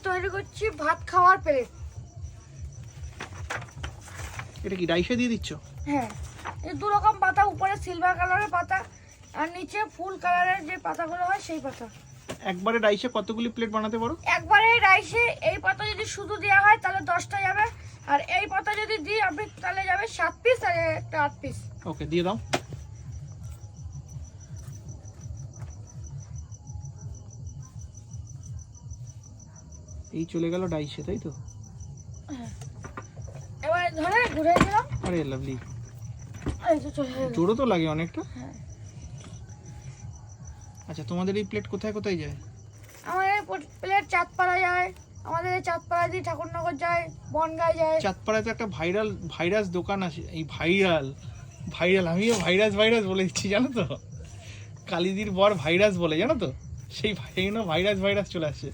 তৈরি করছি ভাত খাওয়ার প্লেট। এটা কি ডাইসে দিয়ে দিচ্ছ? হ্যাঁ, এই দু রকম পাতা, উপরে সিলভার কালারের পাতা আর নিচে ফুল কালারের যে পাতাগুলো হয় সেই পাতা। একবারে ডাইসে কতগুলি প্লেট বানাতে পারো? একবারে রাইসে এই পাতা যদি শুধু দেওয়া হয় তাহলে 10টা যাবে, আর এই পাতা যদি দিই আপনি তাহলে যাবে 7 পিস আর একটা 8 পিস। ওকে, দিয়ে দাও। এই চলে গেল ডাইসে, তাই তো? এবারে ধরে ঘুরে দিলাম। আরে লাভলি, এই তো চলে গেল। জোরও তো লাগে অনেকটা। হ্যাঁ, আচ্ছা, তোমাদের এই প্লেট কোথায় কোথায় যায়? আমাদের প্লেট চাঁদপাড়া যায়, আমাদের চাঁদপাড়া দিয়ে ঠাকুরনগর যায়, বনগাঁয় যায়। চাঁদপাড়ায় তো একটা ভাইরাস দোকান আছে। এই ভাইরাল আমিও ভাইরাস বলে দিচ্ছি, জানো তো? কালিদির বর ভাইরাস বলে, জানো তো? সেই ভাইরাস চলে আসছে।